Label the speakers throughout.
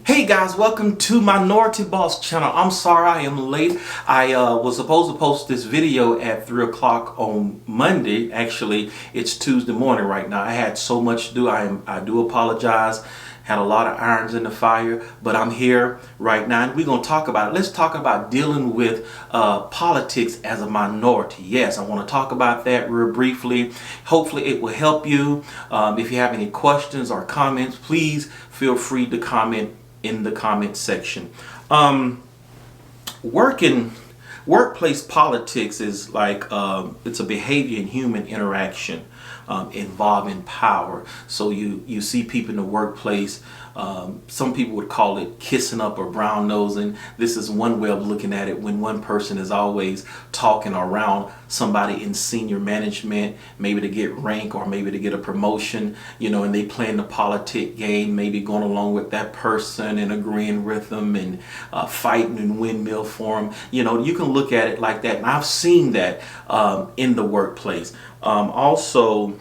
Speaker 1: Hey guys, welcome to Minority Boss channel. I'm sorry I am late. I was supposed to post this video at 3 o'clock on Monday. Actually, it's Tuesday morning right now. I had so much to do. I do apologize. Had a lot of irons in the fire, but I'm here right now and we're going to talk about it. Let's talk about dealing with politics as a minority. Yes, I want to talk about that real briefly. Hopefully it will help you. If you have any questions or comments, please feel free to comment in the comment section. Working Workplace politics is like it's a behavior in human interaction involving power. So you see people in the workplace. Some people would call it kissing up or brown nosing. This is one way of looking at it, when one person is always talking around somebody in senior management, maybe to get rank or maybe to get a promotion, and they playing the politic game, maybe going along with that person and agreeing with them and fighting in windmill form. You can look at it like that, and I've seen that in the workplace. Also,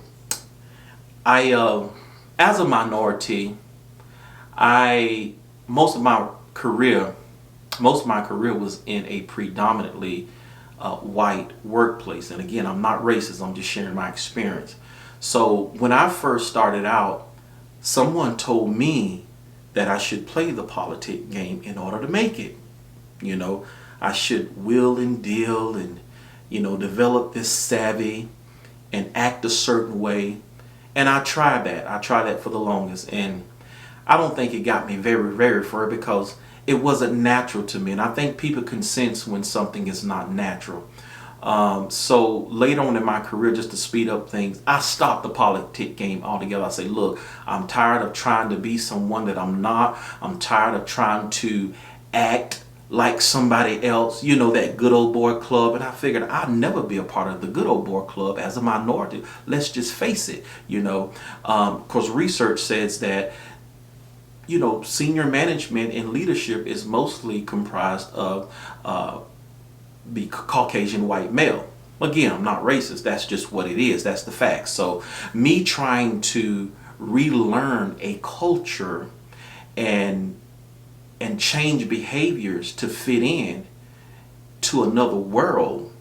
Speaker 1: as a minority, I most of my career was in a predominantly white workplace. And again, I'm not racist. I'm just sharing my experience. So when I first started out, someone told me that I should play the politic game in order to make it. I should will and deal and develop this savvy and act a certain way. And I tried that. I tried that for the longest, and I don't think it got me very, very far because it wasn't natural to me. And I think people can sense when something is not natural. So later on in my career, just to speed up things, I stopped the politic game altogether. I say, look, I'm tired of trying to be someone that I'm not. I'm tired of trying to act like somebody else, that good old boy club. And I figured I'd never be a part of the good old boy club as a minority. Let's just face it, because research says that senior management and leadership is mostly comprised of the Caucasian white male. Again, I'm not racist. That's just what it is. That's the fact. So me trying to relearn a culture and change behaviors to fit in to another world,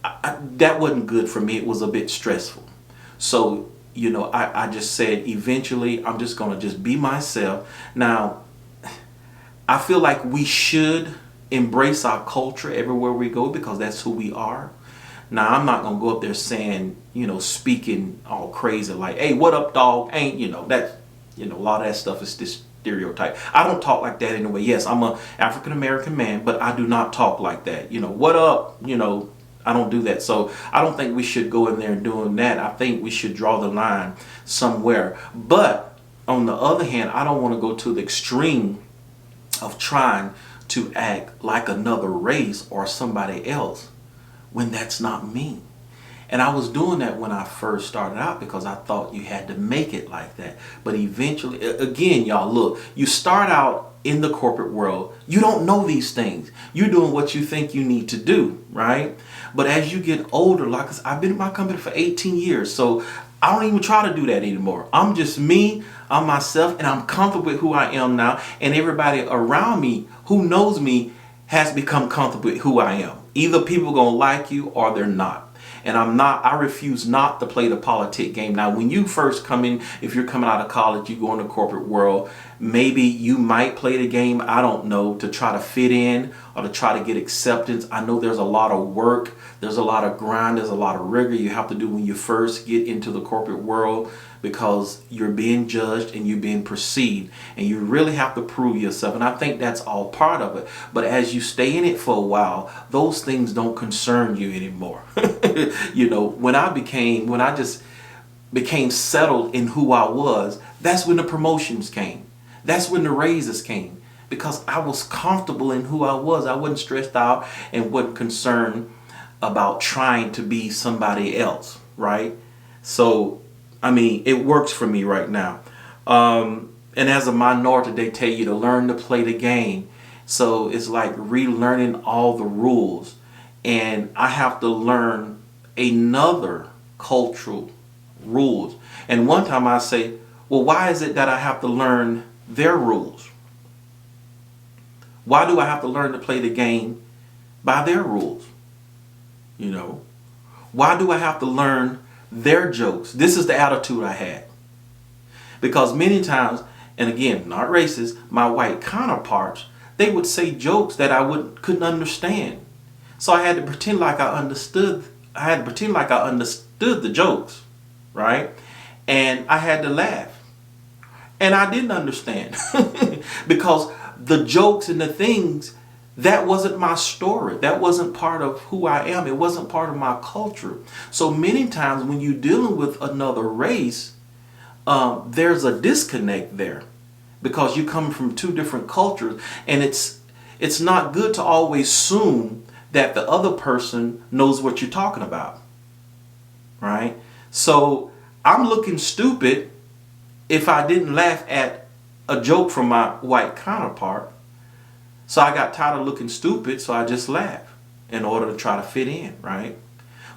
Speaker 1: that wasn't good for me. It was a bit stressful. So I just said eventually I'm just going to just be myself. Now, I feel like we should embrace our culture everywhere we go because that's who we are. Now, I'm not going to go up there saying, speaking all crazy like, hey, what up, dog? Ain't, that, a lot of that stuff is this stereotype. I don't talk like that anyway. Yes, I'm a African American man, but I do not talk like that. What up? I don't do that. So I don't think we should go in there and doing that. I think we should draw the line somewhere. But on the other hand, I don't want to go to the extreme of trying to act like another race or somebody else when that's not me. And I was doing that when I first started out because I thought you had to make it like that. But eventually, again, y'all, look, you start out in the corporate world, you don't know these things. You're doing what you think you need to do, right? But as you get older, like I've been at my company for 18 years, so I don't even try to do that anymore. I'm just me, I'm myself, and I'm comfortable with who I am now. And everybody around me who knows me has become comfortable with who I am. Either people are going to like you or they're not. And I refuse not to play the politic game. Now, when you first come in, if you're coming out of college, you go in the corporate world, maybe you might play the game, I don't know, to try to fit in or to try to get acceptance. I know there's a lot of work, there's a lot of grind, there's a lot of rigor you have to do when you first get into the corporate world because you're being judged and you're being perceived and you really have to prove yourself. And I think that's all part of it. But as you stay in it for a while, those things don't concern you anymore. When I just became settled in who I was, that's when the promotions came. That's when the raises came because I was comfortable in who I was. I wasn't stressed out and wasn't concerned about trying to be somebody else, right? So, it works for me right now. And as a minority, they tell you to learn to play the game. So it's like relearning all the rules. And I have to learn another cultural rules. And one time I say, well, why is it that I have to learn their rules? Why do I have to learn to play the game by their rules? You know, why do I have to learn their jokes? This is the attitude I had. Because many times, and again, not racist, my white counterparts, they would say jokes that couldn't understand. So I had to pretend like I understood. I had to pretend like I understood the jokes, right? And I had to laugh. And I didn't understand because the jokes and the things, that wasn't my story. That wasn't part of who I am. It wasn't part of my culture. So many times when you're dealing with another race, there's a disconnect there because you come from two different cultures, and it's not good to always assume that the other person knows what you're talking about, right? So I'm looking stupid if I didn't laugh at a joke from my white counterpart. So I got tired of looking stupid, so I just laughed in order to try to fit in, right?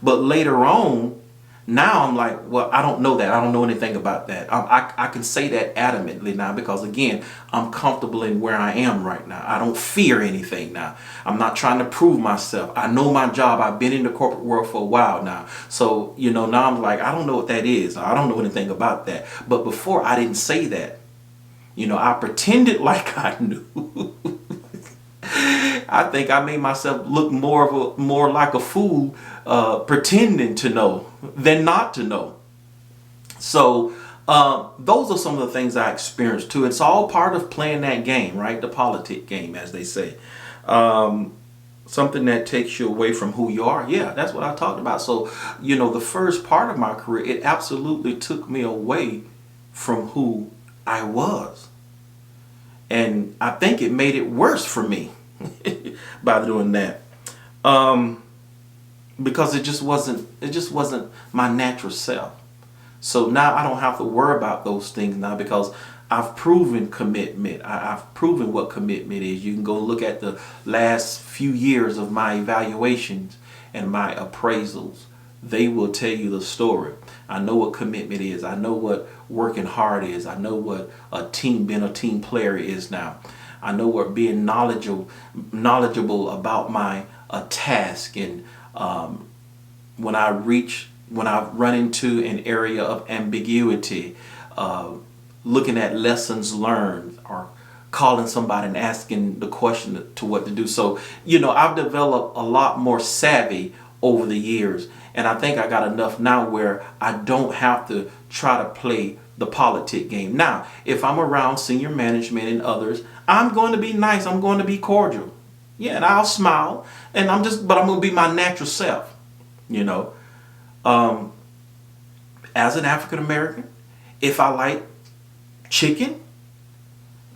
Speaker 1: But later on, now I'm like, well, I don't know that. I don't know anything about that. I can say that adamantly now because, again, I'm comfortable in where I am right now. I don't fear anything now. I'm not trying to prove myself. I know my job. I've been in the corporate world for a while now. So, now I'm like, I don't know what that is. I don't know anything about that. But before, I didn't say that. I pretended like I knew. I think I made myself look more like a fool pretending to know than not to know. So those are some of the things I experienced too. It's all part of playing that game, right? The politic game, as they say. Something that takes you away from who you are. Yeah, that's what I talked about. So, the first part of my career, it absolutely took me away from who I was. And I think it made it worse for me by doing that. Because it just wasn't my natural self. So now I don't have to worry about those things now because I've proven commitment. I've proven what commitment is. You can go look at the last few years of my evaluations and my appraisals. They will tell you the story. I know what commitment is. I know what working hard is. I know what being a team player is now. I know what being knowledgeable about my task, and when I run into an area of ambiguity, looking at lessons learned or calling somebody and asking the question to what to do. So, I've developed a lot more savvy over the years. And I think I got enough now where I don't have to try to play the politic game. Now, if I'm around senior management and others, I'm going to be nice. I'm going to be cordial. Yeah, and I'll smile. And but I'm going to be my natural self. As an African American, if I like chicken,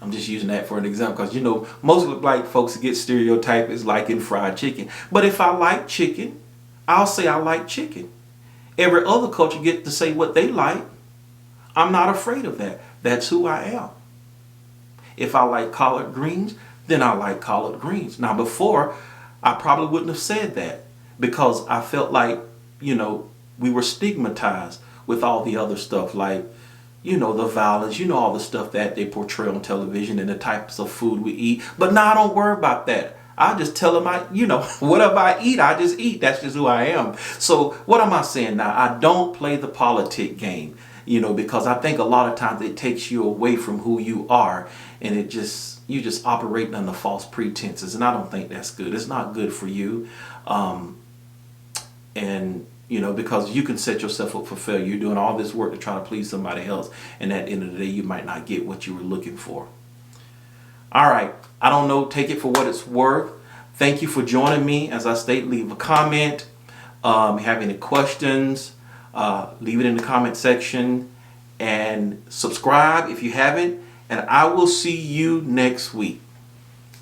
Speaker 1: I'm just using that for an example because, most black folks get stereotyped as liking fried chicken. But if I like chicken, I'll say I like chicken. Every other culture get to say what they like. I'm not afraid of that. That's who I am. If I like collard greens, then I like collard greens. Now before, I probably wouldn't have said that because I felt like, we were stigmatized with all the other stuff like, the violence, all the stuff that they portray on television and the types of food we eat. But now I don't worry about that. I just tell them whatever I eat, I just eat. That's just who I am. So what am I saying now? I don't play the politic game, because I think a lot of times it takes you away from who you are, and you just operating under false pretenses. And I don't think that's good. It's not good for you. Because you can set yourself up for failure. You're doing all this work to try to please somebody else, and at the end of the day, you might not get what you were looking for. All right. I don't know. Take it for what it's worth. Thank you for joining me. As I state, leave a comment. Have any questions, leave it in the comment section, and subscribe if you haven't. And I will see you next week.